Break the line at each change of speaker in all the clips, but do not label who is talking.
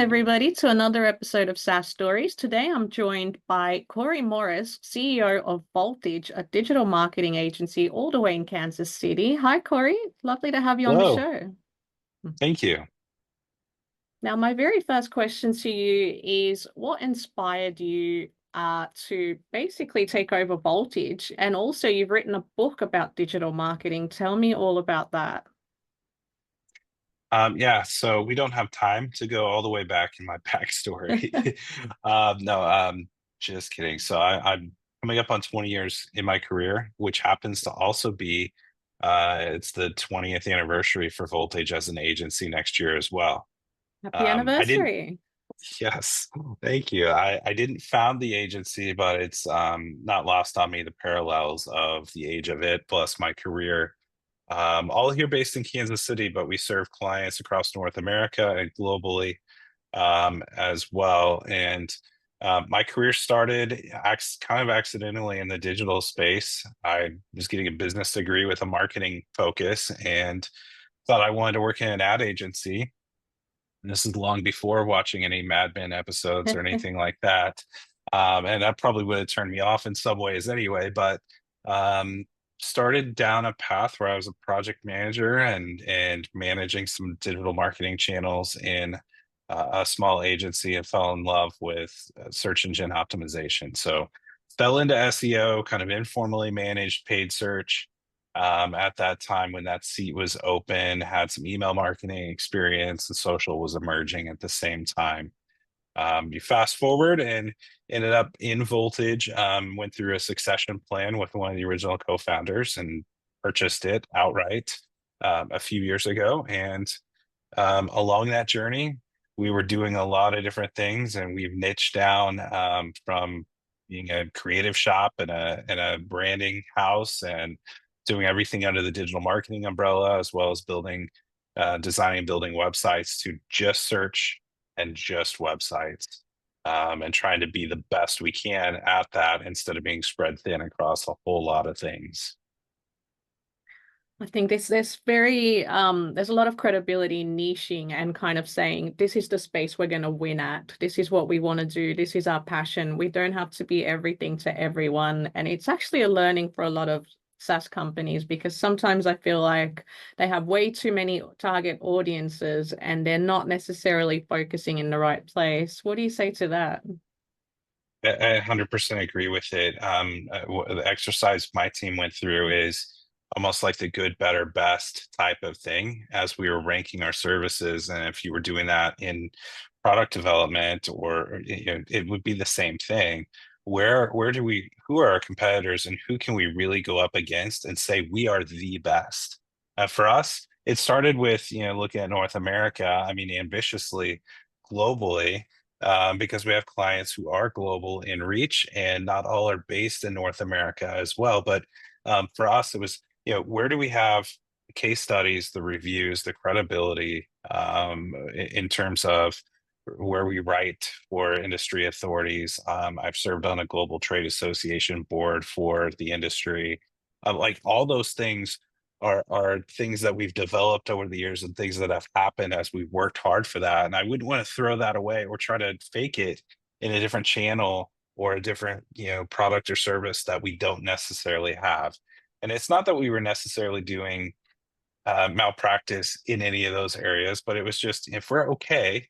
everybody, to another episode of SaaS Stories. Today, I'm joined by Corey Morris, CEO of Voltage, a digital marketing agency all the way in Kansas City. Hi, Corey. Lovely to have you on the
Hello,
show.
thank you.
Now, my very first question to you is what inspired you to basically take over Voltage? And also, you've written a book about digital marketing. Tell me all about that.
Yeah, so we don't have time to go all the way back in my backstory. No, just kidding. I'm coming up on 20 years in my career, which happens to also be it's the 20th anniversary for Voltage as an agency next year as well.
Happy
I didn't,
anniversary.
yes, thank you. I didn't found the agency, but it's not lost on me the parallels of the age of it plus my career. All here based in Kansas City, but we serve clients across North America and globally as well. And my career started kind of accidentally in the digital space. I was getting a business degree with a marketing focus and thought I wanted to work in an ad agency. And this is long before watching any Mad Men episodes or anything like that. And that probably would have turned me off in some ways anyway, but um, started down a path where I was a project manager and managing some digital marketing channels in a small agency and fell in love with search engine optimization. So fell into SEO, kind of informally managed paid search at that time when that seat was open, had some email marketing experience, and social was emerging at the same time. You fast forward and ended up in Voltage, went through a succession plan with one of the original co-founders and purchased it outright a few years ago. And along that journey, we were doing a lot of different things, and we've niched down from being a creative shop and a branding house and doing everything under the digital marketing umbrella, as well as designing and building websites to just search and just websites, and trying to be the best we can at that instead of being spread thin across a whole lot of things.
I think this very there's a lot of credibility in niching and kind of saying this is the space we're going to win at. This is what we want to do. This is our passion. We don't have to be everything to everyone. And it's actually a learning for a lot of SaaS companies because sometimes I feel like they have way too many target audiences and they're not necessarily focusing in the right place. What do you say to that?
I 100% agree with it. The exercise my team went through is almost like the good, better, best type of thing as we were ranking our services. And if you were doing that in product development, or it would be the same thing. Who are our competitors, and who can we really go up against and say we are the best? For us, it started with looking at North America. I mean, ambitiously, globally, because we have clients who are global in reach, and not all are based in North America as well. But for us, it was, where do we have case studies, the reviews, the credibility in terms of where we write for industry authorities. I've served on a global trade association board for the industry. Like all those things are things that we've developed over the years and things that have happened as we've worked hard for that. And I wouldn't want to throw that away or try to fake it in a different channel or a different, product or service that we don't necessarily have. And it's not that we were necessarily doing malpractice in any of those areas, but it was just if we're okay,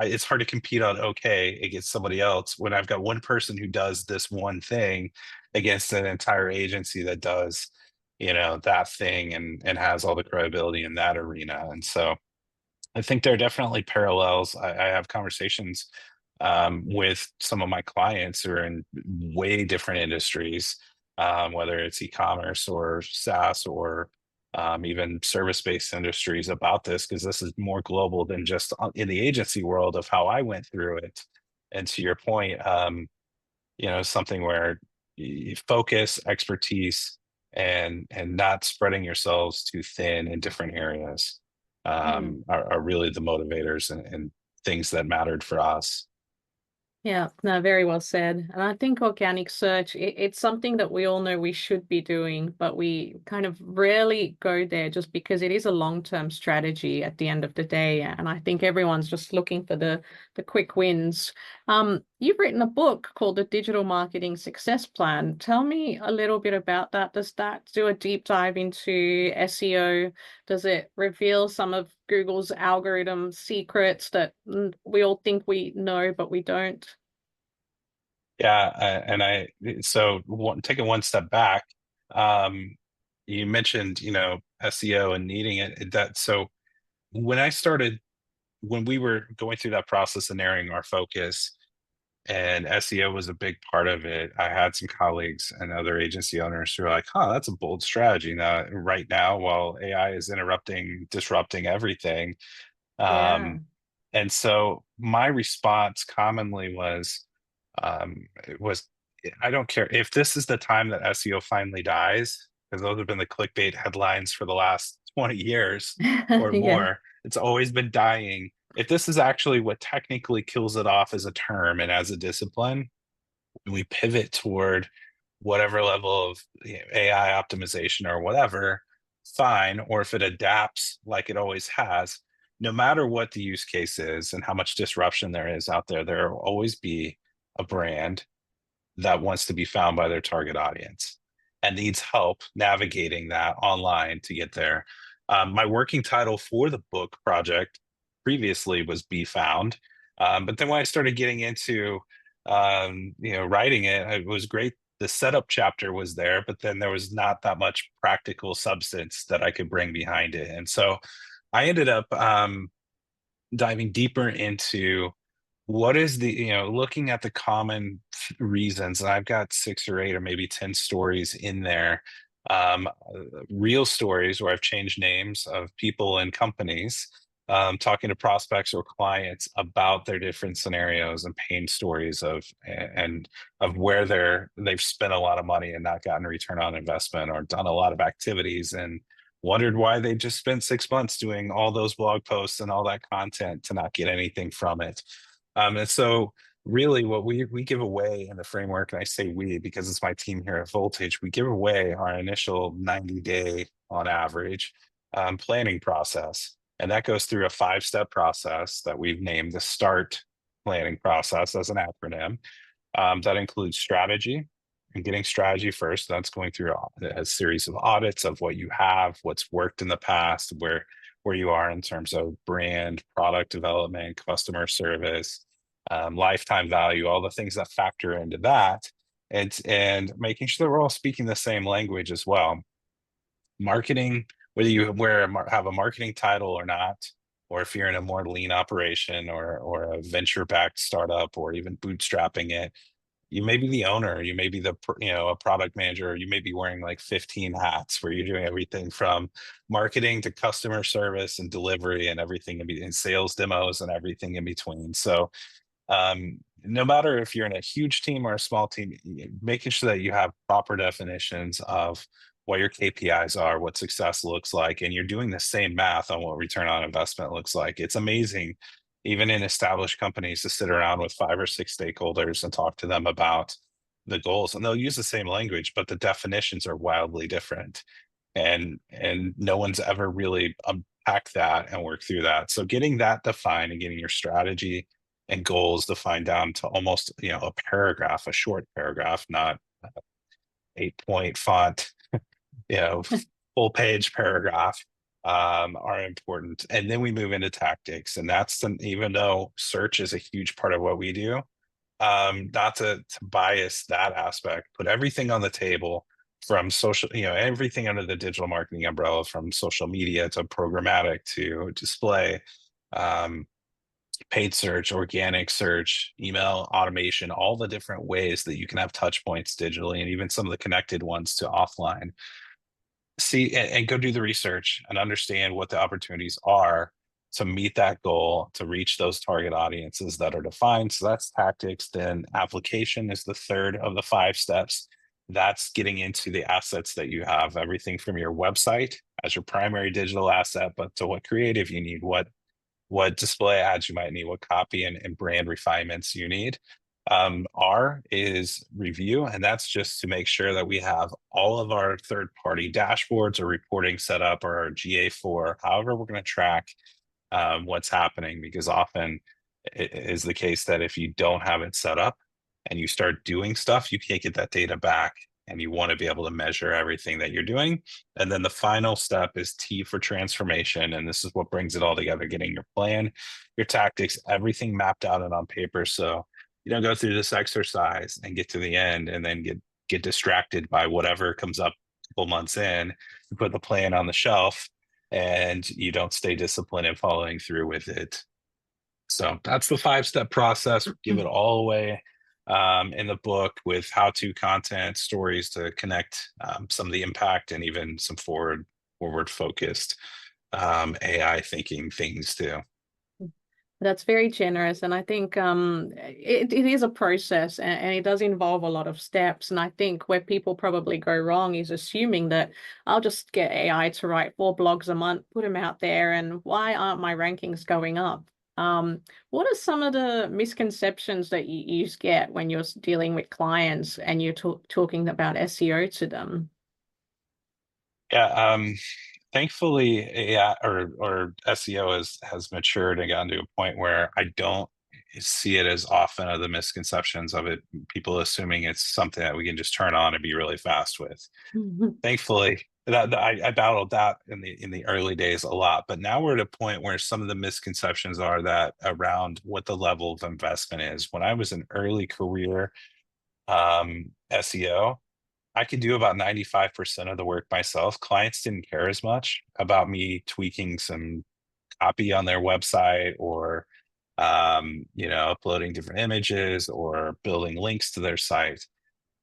it's hard to compete on okay against somebody else when I've got one person who does this one thing against an entire agency that does, that thing and has all the credibility in that arena. And so I think there are definitely parallels. I have conversations with some of my clients who are in way different industries, whether it's e-commerce or SaaS or even service-based industries about this, because this is more global than just in the agency world of how I went through it. And to your point, something where you focus, expertise, and not spreading yourselves too thin in different areas are really the motivators and things that mattered for us.
Yeah, no, very well said. And I think organic search, it's something that we all know we should be doing, but we kind of rarely go there just because it is a long-term strategy at the end of the day. And I think everyone's just looking for the quick wins. You've written a book called The Digital Marketing Success Plan. Tell me a little bit about that. Does that do a deep dive into SEO? Does it reveal some of Google's algorithm secrets that we all think we know, but we don't?
Yeah, and I so taking one step back, um, you mentioned SEO and needing it. That so when I started, when we were going through that process of narrowing our focus, and SEO was a big part of it, I had some colleagues and other agency owners who were like, "Huh, that's a bold strategy." Now, right now, while AI is disrupting everything,
Yeah.
um, and so my response commonly was I don't care if this is the time that SEO finally dies, because those have been the clickbait headlines for the last 20 years or
Yeah.
more. It's always been dying. If this is actually what technically kills it off as a term and as a discipline, and we pivot toward whatever level of AI optimization or whatever, fine. Or if it adapts like it always has, no matter what the use case is and how much disruption there is out there, there will always be a brand that wants to be found by their target audience and needs help navigating that online to get there. My working title for the book project previously was Be Found. But then when I started getting into writing it, it was great. The setup chapter was there, but then there was not that much practical substance that I could bring behind it. And so I ended up diving deeper into what is looking at the common reasons, and I've got 6 or 8 or maybe 10 stories in there, real stories where I've changed names of people and companies, talking to prospects or clients about their different scenarios and pain stories of where they've spent a lot of money and not gotten a return on investment, or done a lot of activities and wondered why they just spent 6 months doing all those blog posts and all that content to not get anything from it. And so really what we give away in the framework, and I say we because it's my team here at Voltage, we give away our initial 90-day on average planning process. And that goes through a 5-step process that we've named the START planning process as an acronym. That includes strategy and getting strategy first. That's going through a series of audits of what you have, what's worked in the past, where you are in terms of brand, product development, customer service, lifetime value, all the things that factor into that, and making sure that we're all speaking the same language as well. Marketing, whether you have a marketing title or not, or if you're in a more lean operation or a venture backed startup or even bootstrapping it, you may be the owner, you may be a product manager, you may be wearing like 15 hats where you're doing everything from marketing to customer service and delivery and everything in between, sales demos and everything in between. So no matter if you're in a huge team or a small team, making sure that you have proper definitions of what your KPIs are, what success looks like, and you're doing the same math on what return on investment looks like. It's amazing, even in established companies, to sit around with 5 or 6 stakeholders and talk to them about the goals, and they'll use the same language, but the definitions are wildly different. And no one's ever really unpacked that and worked through that. So getting that defined and getting your strategy and goals defined down to almost a paragraph, a short paragraph, not 8 point font, you know full page paragraph, are important. And then we move into tactics, and even though search is a huge part of what we do, not to bias that aspect, put everything on the table, from social, everything under the digital marketing umbrella, from social media to programmatic to display, um, paid search, organic search, email automation, all the different ways that you can have touch points digitally, and even some of the connected ones to offline. See and go do the research and understand what the opportunities are to meet that goal, to reach those target audiences that are defined. So that's tactics. Then application is the third of the 5 steps. That's getting into the assets that you have, everything from your website as your primary digital asset, but to what creative you need, what display ads you might need, what copy and brand refinements you need. R is review, and that's just to make sure that we have all of our third-party dashboards or reporting set up, or our GA4, however we're going to track what's happening, because often it is the case that if you don't have it set up and you start doing stuff, you can't get that data back, and you want to be able to measure everything that you're doing. And then the final step is T for transformation, and this is what brings it all together: getting your plan, your tactics, everything mapped out and on paper, so you don't go through this exercise and get to the end and then get distracted by whatever comes up a couple months in. You put the plan on the shelf and you don't stay disciplined in following through with it. So that's the 5-step process. Give it all away in the book, with how-to content, stories to connect some of the impact, and even some forward focused AI thinking things too.
That's very generous. And I think it is a process, and it does involve a lot of steps. And I think where people probably go wrong is assuming that I'll just get AI to write 4 blogs a month, put them out there, and why aren't my rankings going up? What are some of the misconceptions that you get when you're dealing with clients and you're talking about SEO to them?
Yeah, thankfully, AI or SEO has matured and gotten to a point where I don't see it as often of the misconceptions of it, people assuming it's something that we can just turn on and be really fast with. Thankfully, I battled that in the early days a lot, but now we're at a point where some of the misconceptions are that around what the level of investment is. When I was an early career SEO, I could do about 95% of the work myself. Clients didn't care as much about me tweaking some copy on their website, or uploading different images or building links to their site.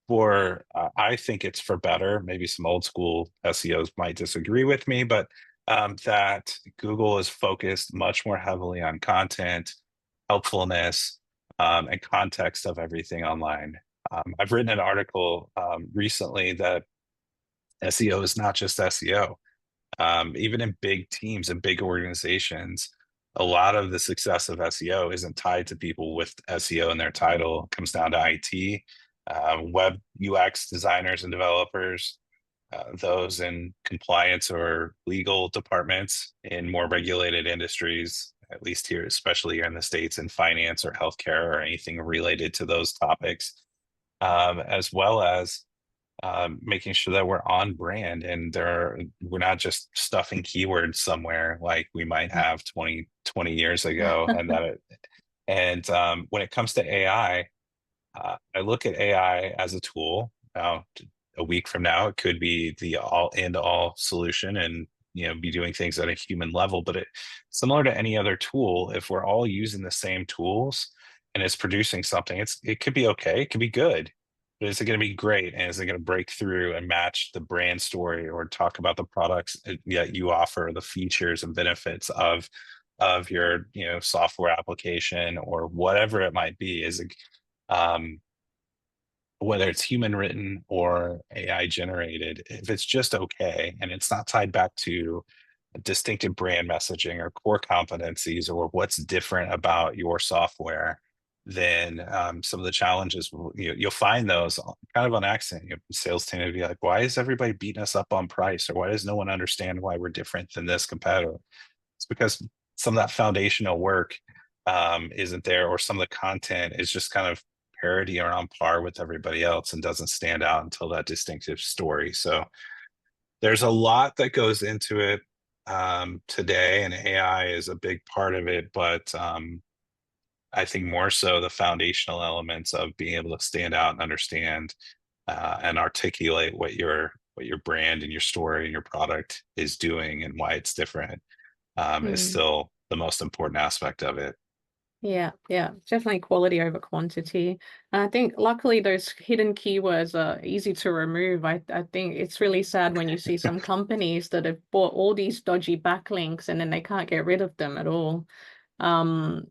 I think it's for better. Maybe some old school SEOs might disagree with me, but that Google is focused much more heavily on content, helpfulness, and context of everything online. I've written an article recently that SEO is not just SEO. Even in big teams and big organizations, a lot of the success of SEO isn't tied to people with SEO in their title. It comes down to IT, web UX designers and developers, those in compliance or legal departments in more regulated industries, at least here, especially here in the States, in finance or healthcare or anything related to those topics, as well as making sure that we're on brand, and we're not just stuffing keywords somewhere like we might have 20 years ago. And when it comes to AI, I look at AI as a tool. Now, a week from now, it could be the all end all solution, and be doing things at a human level. But similar to any other tool, if we're all using the same tools and it's producing something, it could be okay, it could be good. But is it going to be great? And is it going to break through and match the brand story, or talk about the products that you offer, the features and benefits of your software application, or whatever it might be? Is it whether it's human written or AI generated, if it's just okay and it's not tied back to distinctive brand messaging or core competencies or what's different about your software, then some of the challenges, you'll find those kind of on accident. Your sales team would be like, why is everybody beating us up on price? Or why does no one understand why we're different than this competitor? It's because some of that foundational work isn't there, or some of the content is just kind of parody or on par with everybody else and doesn't stand out until that distinctive story. So there's a lot that goes into it today, and AI is a big part of it. But I think more so the foundational elements of being able to stand out and understand and articulate what your brand and your story and your product is doing and why it's different is
Hmm.
still the most important aspect of it.
Yeah, yeah, definitely quality over quantity. And I think luckily those hidden keywords are easy to remove. I think it's really sad when you see some companies that have bought all these dodgy backlinks and then they can't get rid of them at all. Um,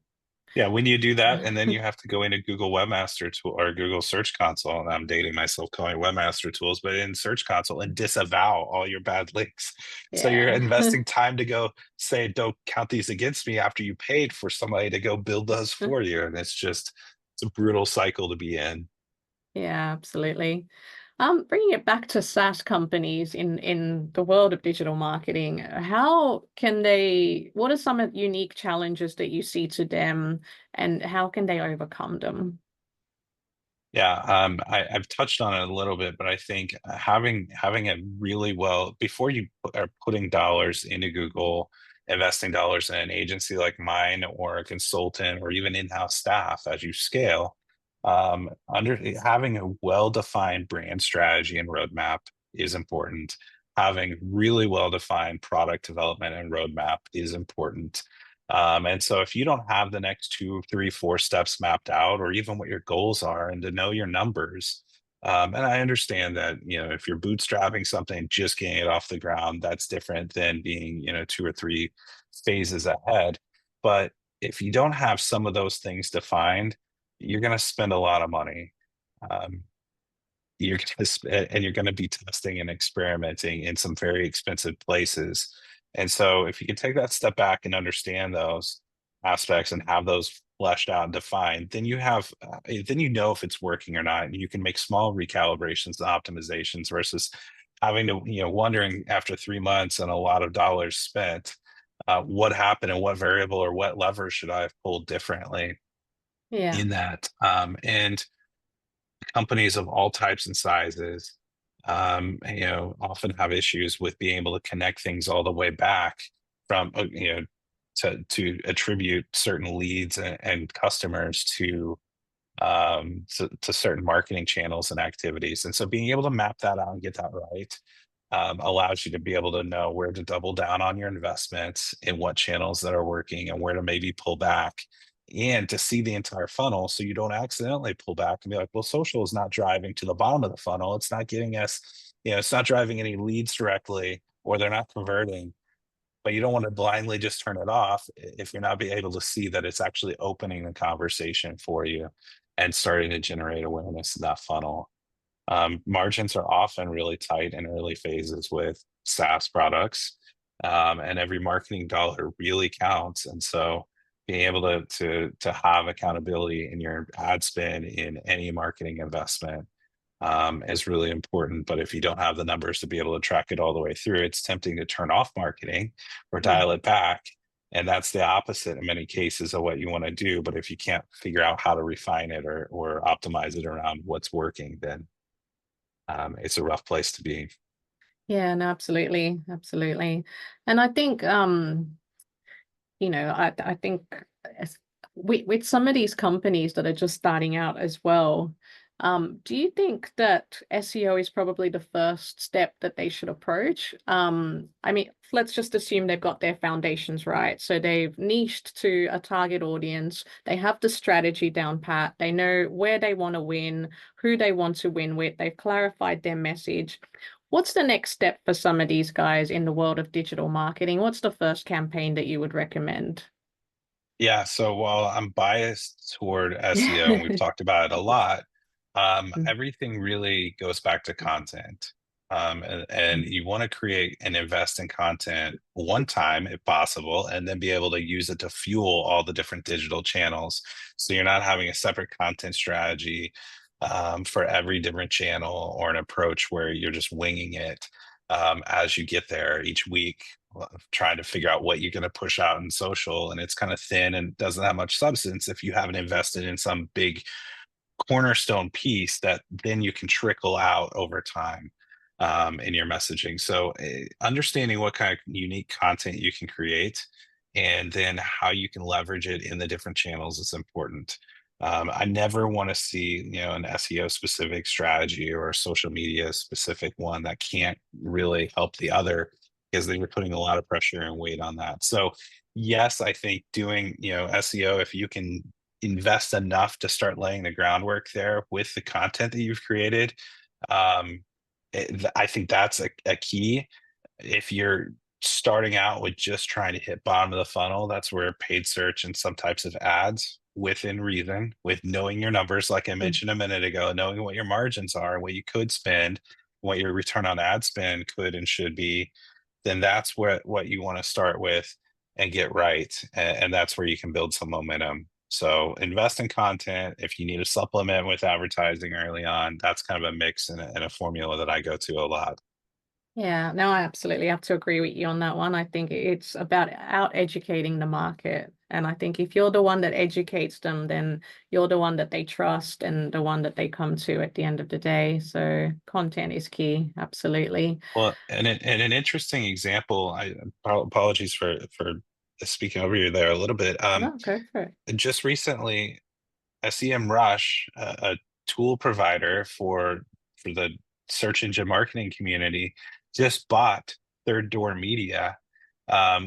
Yeah, when you do that, and then you have to go into Google Webmaster Tool or Google Search Console, and I'm dating myself calling Webmaster Tools, but in Search Console, and disavow all your bad links. So you're
yeah.
investing time to go say, don't count these against me, after you paid for somebody to go build those for you. And it's just It's a brutal cycle to be in.
Yeah, absolutely. Bringing it back to SaaS companies in the world of digital marketing, how can they, what are some of the unique challenges that you see to them, and how can they overcome them?
Yeah, I've touched on it a little bit, but I think having a really well before you are putting dollars into Google, investing dollars in an agency like mine or a consultant or even in-house staff as you scale, under having a well-defined brand strategy and roadmap is important. Having really well-defined product development and roadmap is important. And so if you don't have the next two, three, four steps mapped out, or even what your goals are, and to know your numbers, and I understand that, if you're bootstrapping something, just getting it off the ground, that's different than being, two or three phases ahead. But if you don't have some of those things defined, you're going to spend a lot of money. Um, and you're going to be testing and experimenting in some very expensive places. And so if you can take that step back and understand those aspects and have those fleshed out and defined, then then you know if it's working or not, and you can make small recalibrations and optimizations versus having to, wondering after 3 months and a lot of dollars spent, what happened and what variable or what lever should I have pulled differently
Yeah.
in that. And companies of all types and sizes, often have issues with being able to connect things all the way back from, to attribute certain leads and customers to certain marketing channels and activities. And so being able to map that out and get that right, allows you to be able to know where to double down on your investments in what channels that are working and where to maybe pull back, and to see the entire funnel so you don't accidentally pull back and be like, well, social is not driving to the bottom of the funnel. It's not giving us, it's not driving any leads directly, or they're not converting. But you don't want to blindly just turn it off if you're not be able to see that it's actually opening the conversation for you and starting to generate awareness in that funnel. Margins are often really tight in early phases with SaaS products, and every marketing dollar really counts. And so, being able to have accountability in your ad spend in any marketing investment, is really important. But if you don't have the numbers to be able to track it all the way through, it's tempting to turn off marketing or
Yeah.
dial it back. And that's the opposite in many cases of what you want to do. But if you can't figure out how to refine it or optimize it around what's working, then it's a rough place to be.
Yeah, no, absolutely. Absolutely. And I think I think as- with some of these companies that are just starting out as well, do you think that SEO is probably the first step that they should approach? I mean, let's just assume they've got their foundations right. So they've niched to a target audience, they have the strategy down pat, they know where they want to win, who they want to win with, they've clarified their message. What's the next step for some of these guys in the world of digital marketing? What's the first campaign that you would recommend?
Yeah, so while I'm biased toward SEO, and we've talked about it a lot,
Mm,
everything really goes back to content. And
mm,
you want to create and invest in content one time, if possible, and then be able to use it to fuel all the different digital channels. So you're not having a separate content strategy, for every different channel, or an approach where you're just winging it, as you get there each week, trying to figure out what you're going to push out in social, and it's kind of thin and doesn't have much substance if you haven't invested in some big cornerstone piece that then you can trickle out over time, in your messaging. So, understanding what kind of unique content you can create and then how you can leverage it in the different channels is important. I never want to see, an SEO specific strategy or a social media specific one that can't really help the other, because they were putting a lot of pressure and weight on that. So, yes, I think doing, SEO, if you can invest enough to start laying the groundwork there with the content that you've created, um, I think that's a key. If you're starting out with just trying to hit bottom of the funnel, that's where paid search and some types of ads within reason, with knowing your numbers, like I
mm.
mentioned a minute ago, knowing what your margins are and what you could spend, what your return on ad spend could and should be, then that's what you want to start with and get right. And that's where you can build some momentum. So invest in content. If you need a supplement with advertising early on, that's kind of a mix and a formula that I go to a lot.
Yeah, no, I absolutely have to agree with you on that one. I think it's about out educating the market. And I think if you're the one that educates them, then you're the one that they trust and the one that they come to at the end of the day. So content is key. Absolutely.
Well, and an interesting example, apologies for speaking over you there a little bit.
No, go for it.
Just recently, SEMrush, a tool provider for the search engine marketing community, just bought Third Door Media,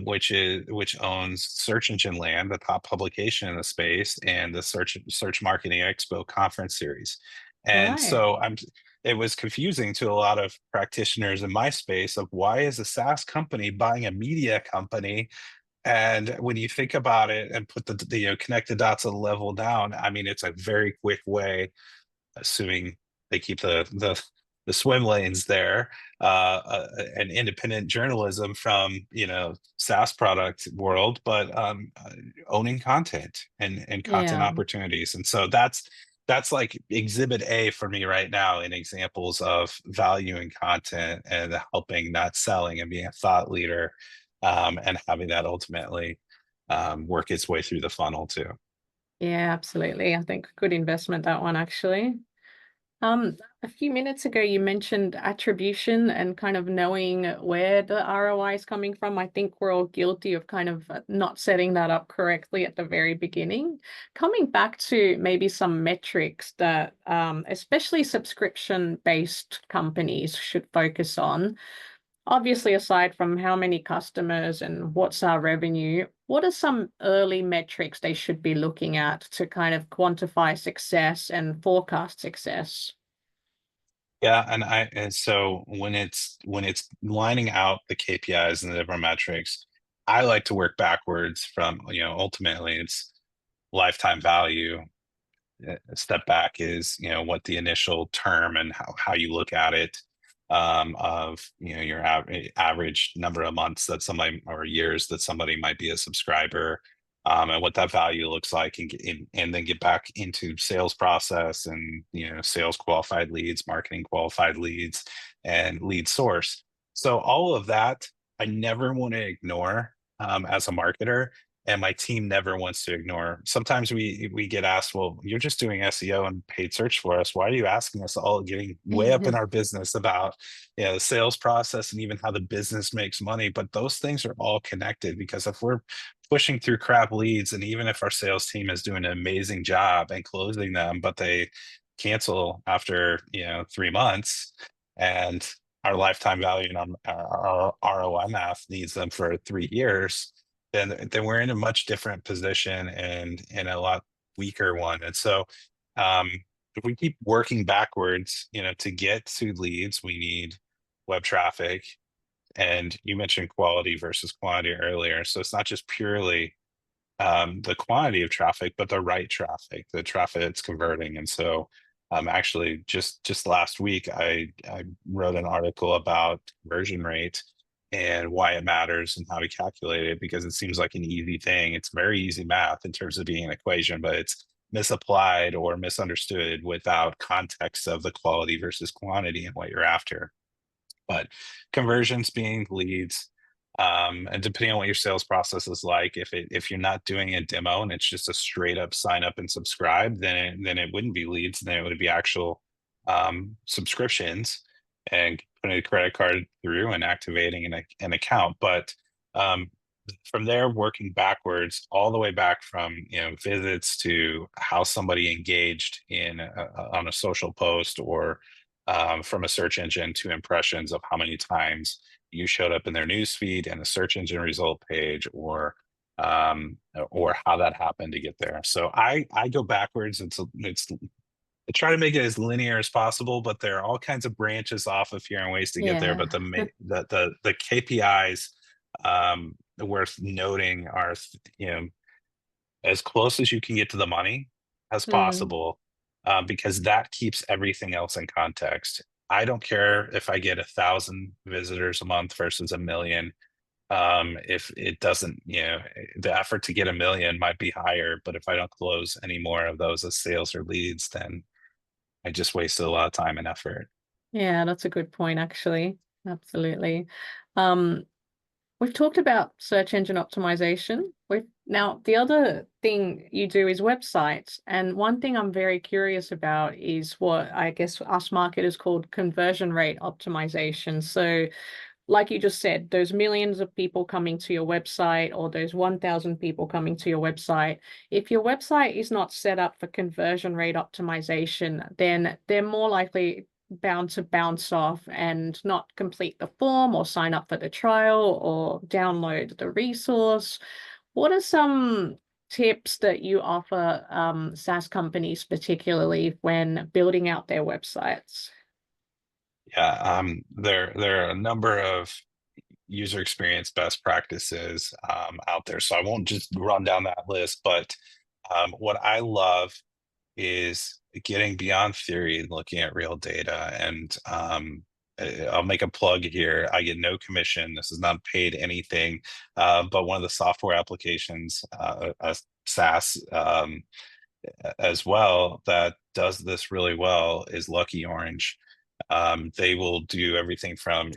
which owns Search Engine Land, the top publication in the space, and the Search Marketing Expo conference series. And
Right.
so it was confusing to a lot of practitioners in my space of why is a SaaS company buying a media company? And when you think about it and put the connect the dots a level down, I mean, it's a very quick way, assuming they keep the swim lanes there, and independent journalism from SaaS product world, but owning content and content
Yeah.
opportunities. And so that's like exhibit A for me right now in examples of valuing content and helping, not selling, and being a thought leader, and having that ultimately work its way through the funnel too.
Yeah, absolutely. I think good investment, that one actually. A few minutes ago, you mentioned attribution and kind of knowing where the ROI is coming from. I think we're all guilty of kind of not setting that up correctly at the very beginning. Coming back to maybe some metrics that, especially subscription-based companies should focus on. Obviously, aside from how many customers and what's our revenue, what are some early metrics they should be looking at to kind of quantify success and forecast success?
Yeah, and so when it's lining out the KPIs and the different metrics, I like to work backwards from, ultimately it's lifetime value. A step back is, what the initial term and how you look at it, of, your average number of months that somebody, or years that somebody might be a subscriber, and what that value looks like, and then get back into sales process and, sales qualified leads, marketing qualified leads, and lead source. So all of that I never want to ignore, as a marketer, and my team never wants to ignore. Sometimes we get asked, "Well, you're just doing SEO and paid search for us. Why are you asking us all, getting way up in our business about, the sales process and even how the business makes money?" But those things are all connected, because if we're pushing through crap leads, and even if our sales team is doing an amazing job and closing them, but they cancel after 3 months, and our lifetime value and our ROI math needs them for 3 years, then we're in a much different position and in a lot weaker one. And so, um, if we keep working backwards, to get to leads, we need web traffic. And you mentioned quality versus quantity earlier. So it's not just purely, the quantity of traffic, but the right traffic, the traffic that's converting. And so, actually, just last week, I wrote an article about conversion rate and why it matters and how to calculate it, because it seems like an easy thing. It's very easy math in terms of being an equation, but it's misapplied or misunderstood without context of the quality versus quantity and what you're after. But conversions being leads, and depending on what your sales process is like, if you're not doing a demo and it's just a straight up sign up and subscribe, then it wouldn't be leads, then it would be actual, subscriptions, and putting a credit card through and activating an account. But, um, from there, working backwards, all the way back from, visits to how somebody engaged on a social post, or, from a search engine, to impressions of how many times you showed up in their news feed and a search engine result page, or how that happened to get there. So I go backwards. It's I try to make it as linear as possible, but there are all kinds of branches off of here and ways to get there. But
Yeah.
the KPIs, worth noting are, as close as you can get to the money as
Mm,
possible, because that keeps everything else in context. I don't care if I get 1,000 visitors a month versus a million. If it doesn't, the effort to get 1 million might be higher, but if I don't close any more of those as sales or leads, then I just wasted a lot of time and effort.
Yeah, that's a good point, actually. Absolutely. Um, we've talked about search engine optimization. We've now the other thing you do is websites. And one thing I'm very curious about is what I guess us marketers called conversion rate optimization. So like you just said, those millions of people coming to your website or those 1,000 people coming to your website, if your website is not set up for conversion rate optimization, then they're more likely bound to bounce off and not complete the form or sign up for the trial or download the resource. What are some tips that you offer SaaS companies, particularly when building out their websites?
Yeah, there are a number of user experience best practices out there. So I won't just run down that list, but what I love is getting beyond theory and looking at real data. And I'll make a plug here. I get no commission. This is not paid anything. But one of the software applications, a SaaS as well, that does this really well is Lucky Orange. They will do everything from,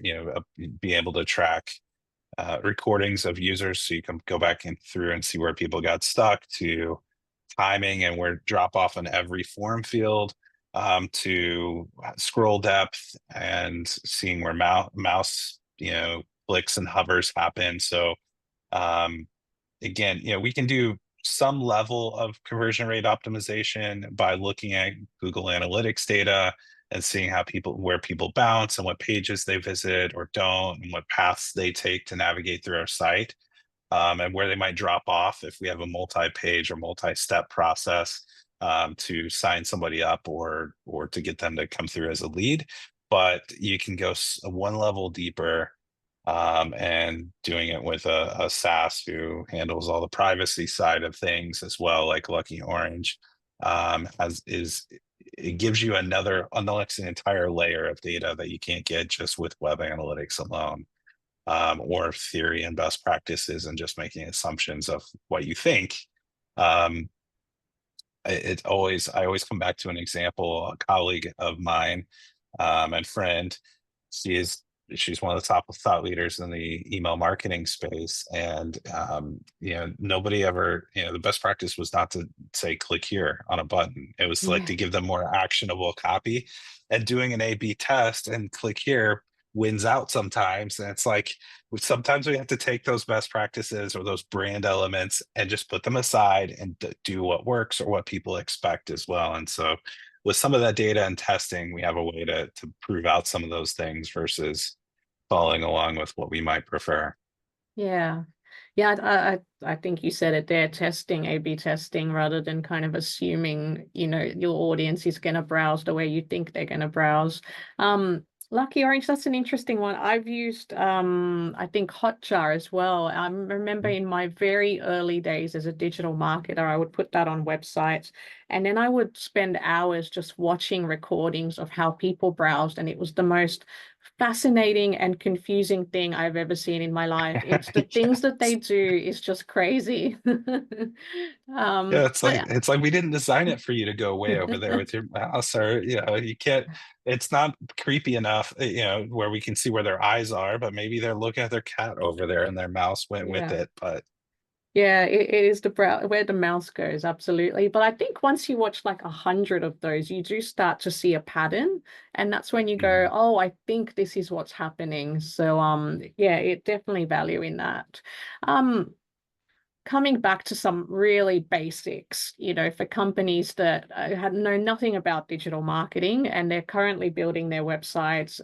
be able to track recordings of users so you can go back in through and see where people got stuck, to timing and where drop off in every form field, to scroll depth and seeing where mouse clicks and hovers happen. So um, again, we can do some level of conversion rate optimization by looking at Google Analytics data and seeing where people bounce and what pages they visit or don't, and what paths they take to navigate through our site, and where they might drop off if we have a multi-page or multi-step process to sign somebody up or to get them to come through as a lead. But you can go one level deeper, and doing it with a SaaS who handles all the privacy side of things as well, like Lucky Orange, as is it gives you another an entire layer of data that you can't get just with web analytics alone, or theory and best practices and just making assumptions of what you think. Um, I always come back to an example. A colleague of mine, and friend, she is she's one of the top thought leaders in the email marketing space, and nobody ever, the best practice was not to say click here on a button. It was like
Yeah.
to give them more actionable copy, and doing an A/B test and click here wins out sometimes. And it's like sometimes we have to take those best practices or those brand elements and just put them aside and do what works or what people expect as well. And so with some of that data and testing, we have a way to prove out some of those things versus following along with what we might prefer.
Yeah. Yeah, I think you said it there, testing, A/B testing, rather than kind of assuming, your audience is going to browse the way you think they're going to browse. Lucky Orange, that's an interesting one. I've used, I think Hotjar as well. I remember in my very early days as a digital marketer, I would put that on websites, and then I would spend hours just watching recordings of how people browsed, and it was the most fascinating and confusing thing I've ever seen in my life. It's the things that they
Yes.
do is just crazy.
Yeah, it's like
But
we didn't design it for you to go way over there with your mouse, or you can't. It's not creepy enough, where we can see where their eyes are, but maybe they're looking at their cat over there and their mouse went with
yeah.
it. But
Yeah, it is the brow where the mouse goes, absolutely. But I think once you watch like 100 of those, you do start to see a pattern, and that's when you go,
mhm.
"Oh, I think this is what's happening." So, yeah, it definitely value in that. Um, coming back to some really basics, for companies that had know nothing about digital marketing and they're currently building their websites,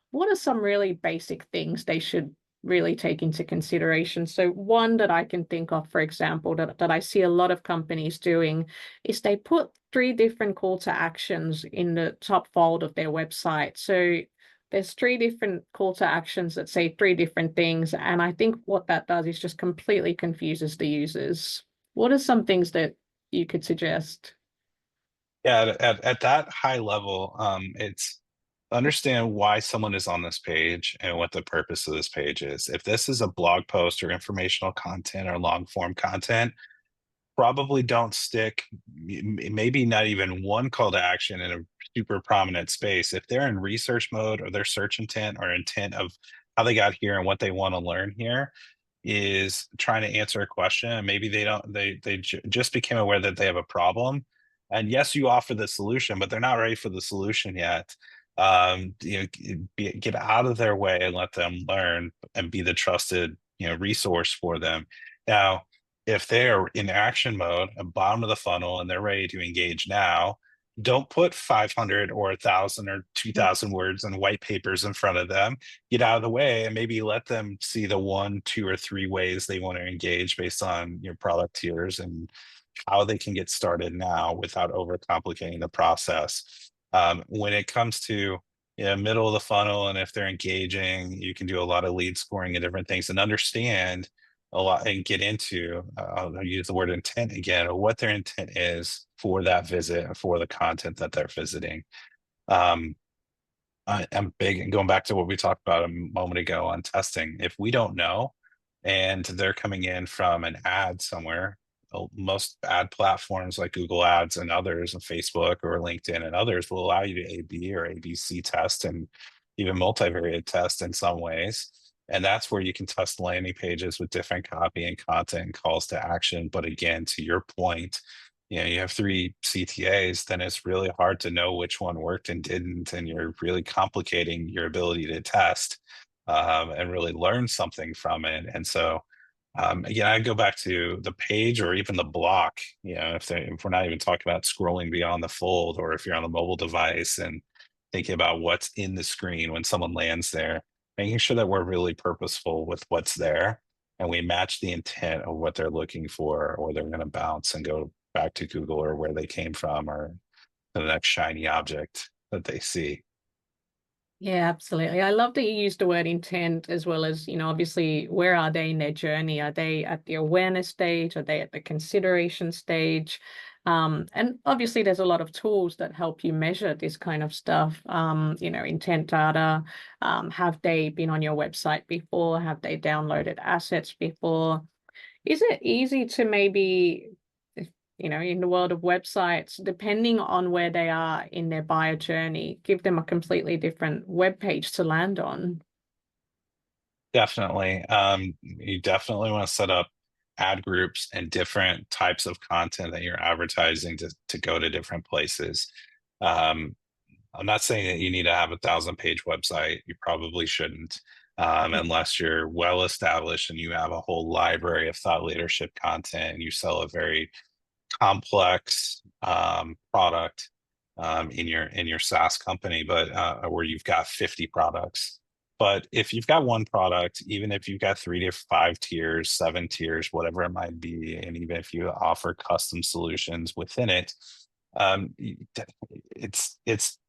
what are some really basic things they should really take into consideration? So one that I can think of, for example, that I see a lot of companies doing is they put three different call to actions in the top fold of their website. So there's three different call to actions that say three different things. And I think what that does is just completely confuses the users. What are some things that you could suggest?
Yeah, at that high level, it's understand why someone is on this page and what the purpose of this page is. If this is a blog post or informational content or long form content, probably don't stick maybe not even one call to action in a super prominent space. If they're in research mode or their search intent or intent of how they got here and what they want to learn here is trying to answer a question, and maybe they don't just became aware that they have a problem, and yes, you offer the solution, but they're not ready for the solution yet. Get out of their way and let them learn and be the trusted resource for them. Now, if they're in action mode at bottom of the funnel and they're ready to engage now, don't put 500 or 1,000 or 2,000 words and white papers in front of them. Get out of the way and maybe let them see the 1, 2, or 3 ways they want to engage based on your product tiers and how they can get started now without overcomplicating the process. When it comes to middle of the funnel, and if they're engaging, you can do a lot of lead scoring and different things and understand a lot and get into, I'll use the word intent again, or what their intent is for that visit and for the content that they're visiting. I'm big and going back to what we talked about a moment ago on testing. If we don't know and they're coming in from an ad somewhere, most ad platforms like Google Ads and others, and Facebook or LinkedIn and others will allow you to A/B or ABC test and even multivariate test in some ways. And that's where you can test landing pages with different copy and content and calls to action. But again, to your point, you have 3 CTAs, then it's really hard to know which one worked and didn't, and you're really complicating your ability to test and really learn something from it. And so, again, I go back to the page or even the block. If we're not even talking about scrolling beyond the fold, or if you're on a mobile device and thinking about what's in the screen when someone lands there, making sure that we're really purposeful with what's there and we match the intent of what they're looking for, or they're going to bounce and go back to Google or where they came from or the next shiny object that they see.
Yeah, absolutely. I love that you used the word intent as well as, obviously, where are they in their journey? Are they at the awareness stage? Are they at the consideration stage? And obviously, there's a lot of tools that help you measure this kind of stuff. Intent data. Have they been on your website before? Have they downloaded assets before? Is it easy to maybe, in the world of websites, depending on where they are in their buyer journey, give them a completely different web page to land on?
Definitely. You definitely want to set up ad groups and different types of content that you're advertising to go to different places. Um, I'm not saying that you need to have 1,000-page website. You probably shouldn't, unless you're well established and you have a whole library of thought leadership content and you sell a very complex product in your SaaS company, but where you've got 50 products. But if you've got one product, even if you've got 3 to 5 tiers, 7 tiers, whatever it might be, and even if you offer custom solutions within it, it's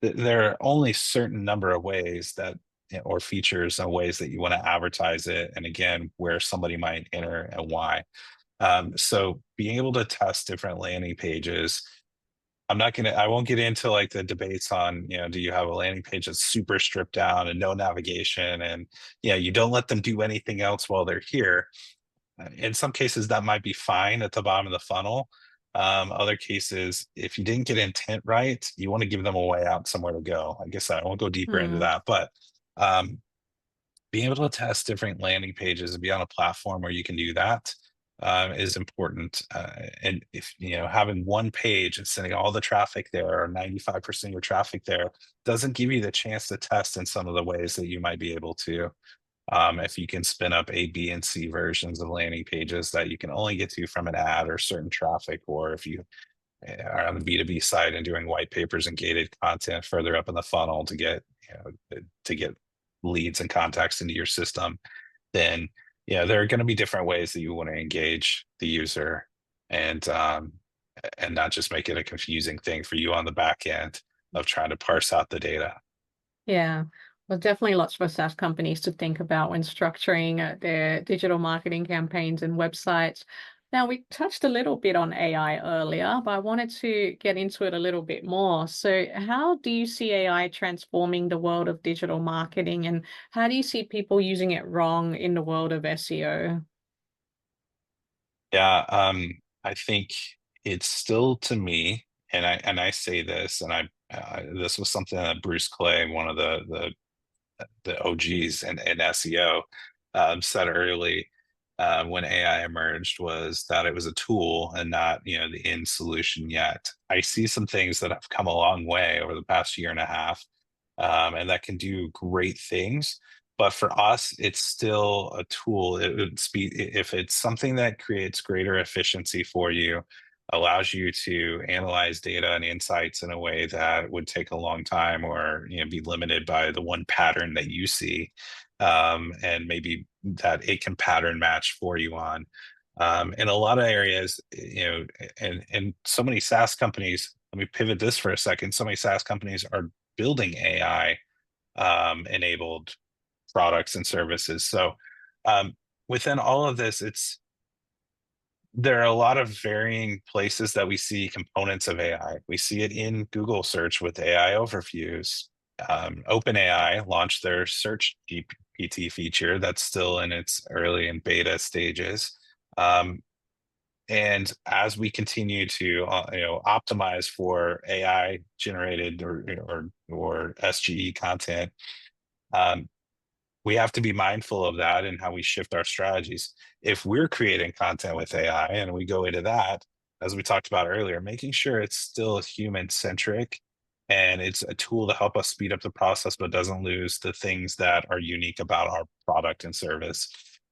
there are only certain number of ways that or features and ways that you want to advertise it, and again, where somebody might enter and why. So being able to test different landing pages, I won't get into like the debates on, do you have a landing page that's super stripped down and no navigation and you don't let them do anything else while they're here. In some cases that might be fine at the bottom of the funnel. Other cases, if you didn't get intent right, you want to give them a way out, somewhere to go. I guess I won't go deeper into
Hmm.
that, but um, being able to test different landing pages and be on a platform where you can do that is important. And if having one page and sending all the traffic there, or 95% of your traffic there, doesn't give you the chance to test in some of the ways that you might be able to. If you can spin up A, B, and C versions of landing pages that you can only get to from an ad or certain traffic, or if you are on the B2B side and doing white papers and gated content further up in the funnel to get leads and contacts into your system, then there are going to be different ways that you want to engage the user and not just make it a confusing thing for you on the back end of trying to parse out the data.
Yeah. Well, definitely lots for SaaS companies to think about when structuring their digital marketing campaigns and websites. Now, we touched a little bit on AI earlier, but I wanted to get into it a little bit more. So, how do you see AI transforming the world of digital marketing, and how do you see people using it wrong in the world of SEO?
Yeah, I think it's still to me, and I say this, and this was something that Bruce Clay, one of the OGs in SEO, said early when AI emerged, was that it was a tool and not, the end solution yet. I see some things that have come a long way over the past year and a half, and that can do great things. But for us, it's still a tool. It would speed if it's something that creates greater efficiency for you, allows you to analyze data and insights in a way that would take a long time, or be limited by the one pattern that you see, and maybe that it can pattern match for you on. In a lot of areas, and so many SaaS companies. Let me pivot this for a second. So many SaaS companies are building AI enabled products and services. So um, within all of this, there are a lot of varying places that we see components of AI. We see it in Google search with AI overviews. OpenAI launched their search GPT feature that's still in its early and beta stages. Um, and as we continue to optimize for AI generated or SGE content, um, we have to be mindful of that and how we shift our strategies. If we're creating content with AI and we go into that, as we talked about earlier, making sure it's still human centric and it's a tool to help us speed up the process, but doesn't lose the things that are unique about our product and service.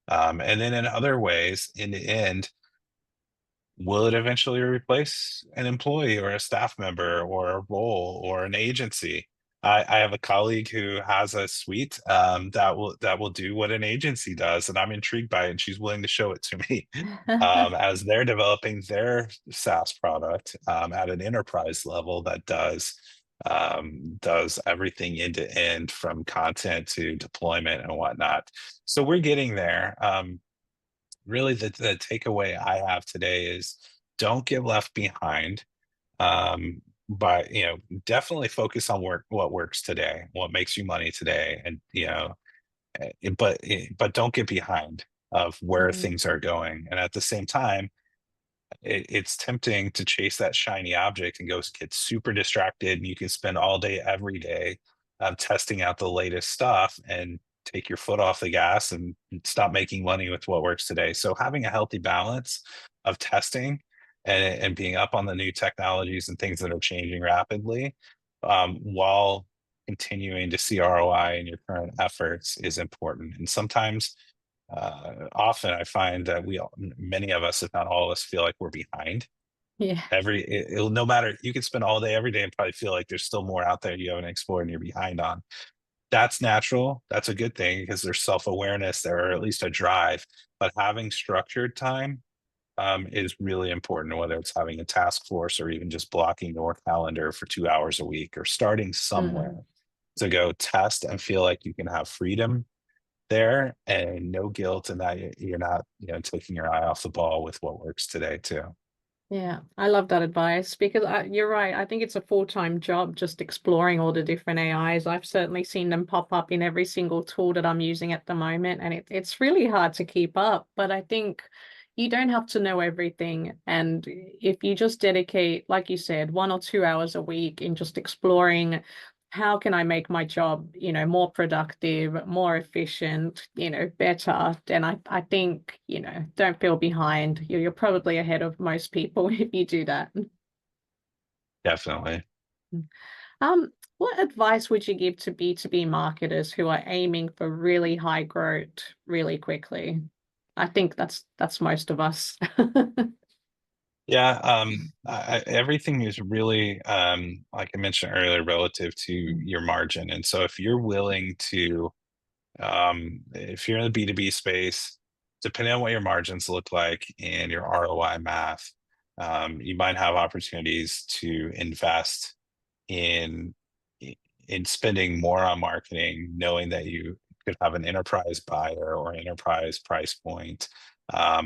And then in other ways, in the end, will it eventually replace an employee or a staff member or a role or an agency? I have a colleague who has a suite that will do what an agency does, and I'm intrigued by it. And she's willing to show it to me as they're developing their SaaS product at an enterprise level that does everything end to end from content to deployment and whatnot. So we're getting there. Really the takeaway I have today is don't get left behind. But definitely focus on what works today, what makes you money today, and but don't get behind of where
Mm,
things are going. And at the same time, it's tempting to chase that shiny object and go get super distracted, and you can spend all day every day testing out the latest stuff and take your foot off the gas and stop making money with what works today. So having a healthy balance of testing and being up on the new technologies and things that are changing rapidly, while continuing to see ROI in your current efforts, is important. And sometimes often I find that many of us, if not all of us, feel like we're behind.
yeah.
No matter, you can spend all day, every day, and probably feel like there's still more out there you haven't explored and you're behind on. That's natural. That's a good thing because there's self-awareness there, or at least a drive. But having structured time is really important, whether it's having a task force or even just blocking your calendar for 2 hours a week, or starting somewhere
Mm.
to go test and feel like you can have freedom there and no guilt, and that you're not, taking your eye off the ball with what works today too.
Yeah, I love that advice because you're right. I think it's a full-time job just exploring all the different AIs. I've certainly seen them pop up in every single tool that I'm using at the moment, and it's really hard to keep up. But I think you don't have to know everything. And if you just dedicate, like you said, 1 or 2 hours a week in just exploring how can I make my job, more productive, more efficient, better, then I think, don't feel behind. You're probably ahead of most people if you do that.
Definitely.
What advice would you give to B2B marketers who are aiming for really high growth really quickly? I think that's most of us.
Yeah, everything is really, like I mentioned earlier, relative to your margin. And so if you're willing to, if you're in the B2B space, depending on what your margins look like and your ROI math, you might have opportunities to invest in in spending more on marketing, knowing that you could have an enterprise buyer or enterprise price point,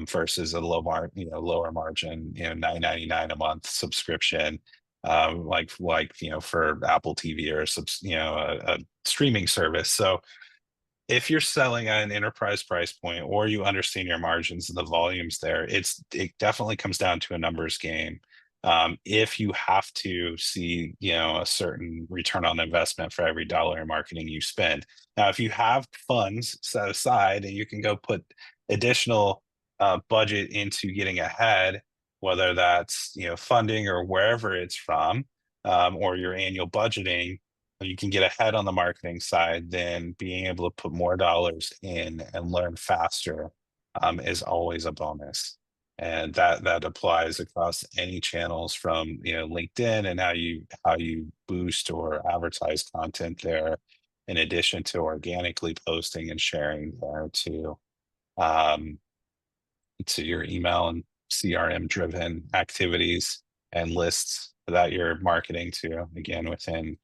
versus a lower margin, 9.99 a month subscription, for Apple TV or a streaming service. So if you're selling at an enterprise price point or you understand your margins and the volumes there, it definitely comes down to a numbers game. If you have to see, a certain return on investment for every dollar in marketing you spend. Now, if you have funds set aside and you can go put additional budget into getting ahead, whether that's, funding or wherever it's from, or your annual budgeting, you can get ahead on the marketing side, then being able to put more dollars in and learn faster, is always a bonus. And that applies across any channels from, LinkedIn and how you boost or advertise content there, in addition to organically posting and sharing there um, to your email and CRM driven activities and lists that you're marketing to, again, within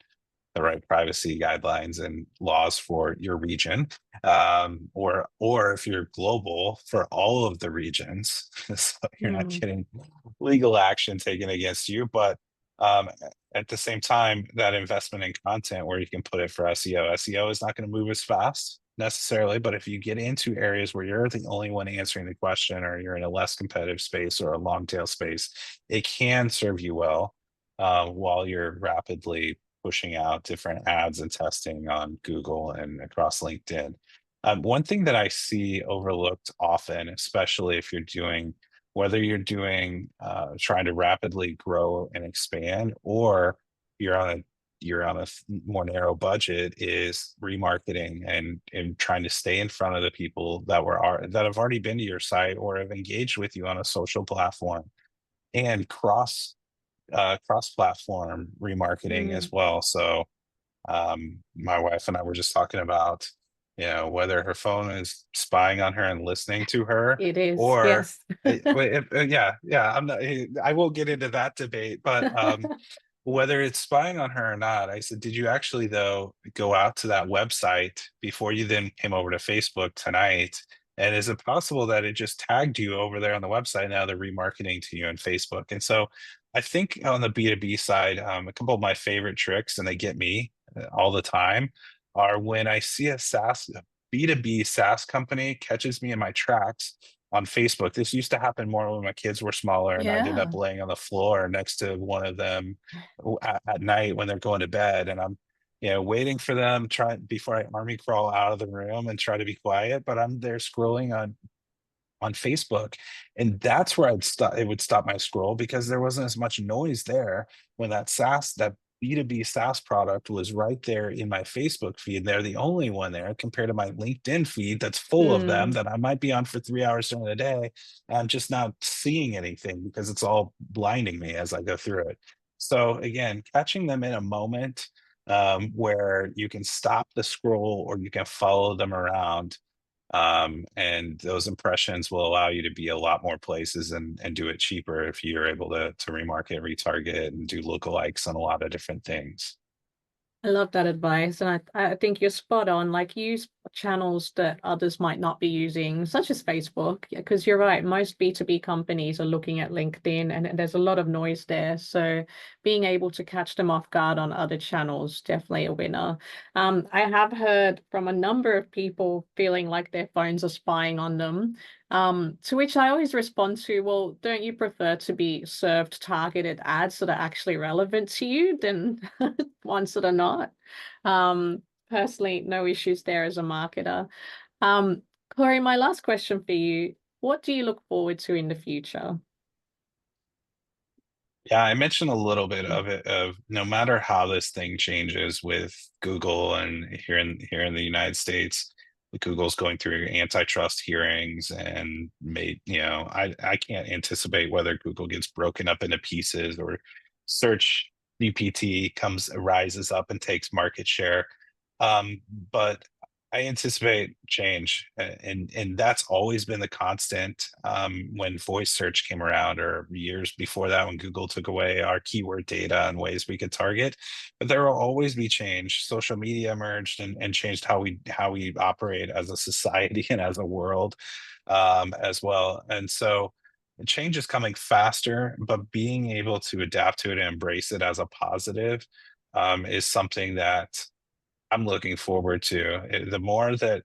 the right privacy guidelines and laws for your region, or if you're global, for all of the regions, so you're not
Mm.
getting legal action taken against you. But um, at the same time, that investment in content where you can put it for SEO is not going to move as fast necessarily. But if you get into areas where you're the only one answering the question, or you're in a less competitive space or a long tail space, it can serve you well, while you're rapidly pushing out different ads and testing on Google and across LinkedIn. One thing that I see overlooked often, especially if whether you're doing, trying to rapidly grow and expand, or you're on a more narrow budget, is remarketing and trying to stay in front of the people that have already been to your site or have engaged with you on a social platform, and cross-platform remarketing
Mm.
as well. So my wife and I were just talking about, whether her phone is spying on her and listening to her,
It is,
or
yes.
yeah, I won't get into that debate, but whether it's spying on her or not, I said, did you actually, though, go out to that website before you then came over to Facebook tonight? And is it possible that it just tagged you over there on the website? Now they're remarketing to you on Facebook. And so I think on the B2B side, a couple of my favorite tricks, and they get me all the time, are when I see a B2B SaaS company catches me in my tracks on Facebook. This used to happen more when my kids were smaller, and I'd end up
Yeah.
laying on the floor next to one of them at night when they're going to bed, and I'm, waiting for them, trying before I army crawl out of the room and try to be quiet, but I'm there scrolling on Facebook. And that's where it would stop my scroll, because there wasn't as much noise there when that B2B SaaS product was right there in my Facebook feed. They're the only one there compared to my LinkedIn feed that's full of them
Mm.
that I might be on for 3 hours during the day. I'm just not seeing anything because it's all blinding me as I go through it. So again, catching them in a moment, where you can stop the scroll or you can follow them around, and those impressions will allow you to be a lot more places and do it cheaper if you're able to remarket, retarget, and do lookalikes on a lot of different things.
I love that advice, and I think you're spot on. Like, use channels that others might not be using, such as Facebook, because you're right. Most B2B companies are looking at LinkedIn, and there's a lot of noise there. So being able to catch them off guard on other channels, definitely a winner. I have heard from a number of people feeling like their phones are spying on them. To which I always respond to, well, don't you prefer to be served targeted ads that are actually relevant to you than ones that are not? Um, Personally, no issues there as a marketer. Um, Corey, my last question for you, what do you look forward to in the future?
Yeah, I mentioned a little bit of it, of no matter how this thing changes with Google, and here in the United States, Google's going through antitrust hearings, and I can't anticipate whether Google gets broken up into pieces, or search GPT rises up and takes market share. Um, but I anticipate change, and that's always been the constant. When voice search came around, or years before that, when Google took away our keyword data and ways we could target, but there will always be change. Social media emerged and changed how we operate as a society and as a world, as well. And so, change is coming faster, but being able to adapt to it and embrace it as a positive, is something that I'm looking forward to. The more that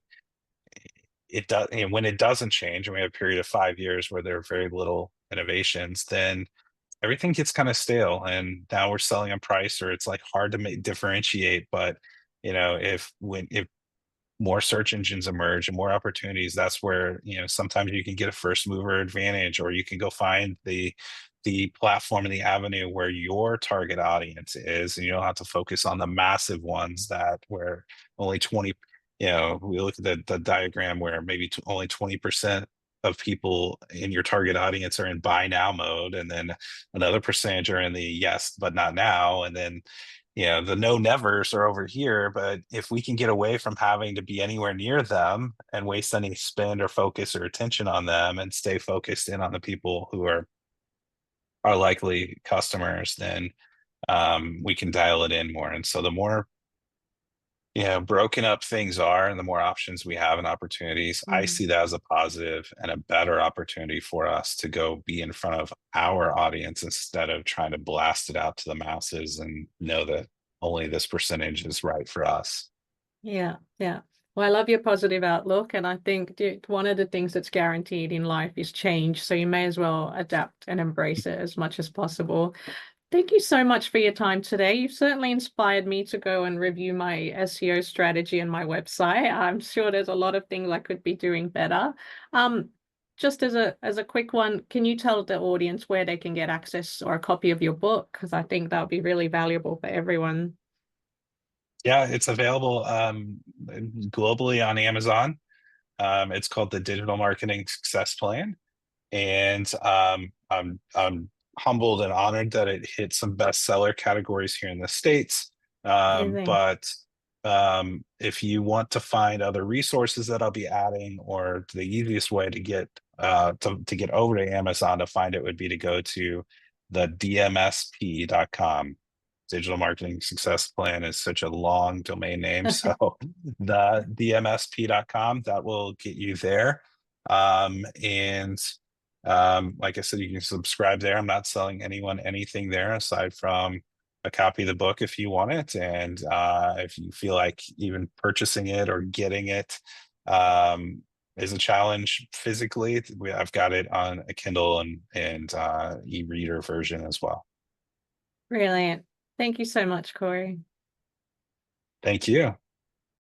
it does, when it doesn't change, and we have a period of 5 years where there are very little innovations, then everything gets kind of stale. And now we're selling on price, or it's like hard to make differentiate. But if more search engines emerge and more opportunities, that's where sometimes you can get a first mover advantage, or you can go find the platform and the avenue where your target audience is, and you don't have to focus on the massive ones that where only 20. We look at the diagram where maybe only 20% of people in your target audience are in buy now mode, and then another percentage are in the yes but not now, and then the no nevers are over here. But if we can get away from having to be anywhere near them and waste any spend or focus or attention on them, and stay focused in on the people who are likely customers, then we can dial it in more. And so the more broken up things are, and the more options we have and opportunities, I
Mm.
see that as a positive and a better opportunity for us to go be in front of our audience, instead of trying to blast it out to the masses and know that only this percentage is right for us.
Yeah, yeah. Well, I love your positive outlook, and I think one of the things that's guaranteed in life is change. So you may as well adapt and embrace it as much as possible. Thank you so much for your time today. You've certainly inspired me to go and review my SEO strategy and my website. I'm sure there's a lot of things I could be doing better. Um, just as a quick one, can you tell the audience where they can get access or a copy of your book? Because I think that would be really valuable for everyone.
Yeah, it's available globally on Amazon. It's called the Digital Marketing Success Plan, and I'm humbled and honored that it hit some bestseller categories here in the States.
Amazing.
But if you want to find other resources that I'll be adding, or the easiest way to get to get over to Amazon to find it would be to go to the dmsp.com. Digital Marketing Success Plan is such a long domain name. So the dmsp.com, that will get you there. And like I said, you can subscribe there. I'm not selling anyone anything there aside from a copy of the book if you want it. And if you feel like even purchasing it or getting it is a challenge physically, I've got it on a Kindle and e-reader version as well.
Brilliant. Thank you so much, Corey.
Thank you.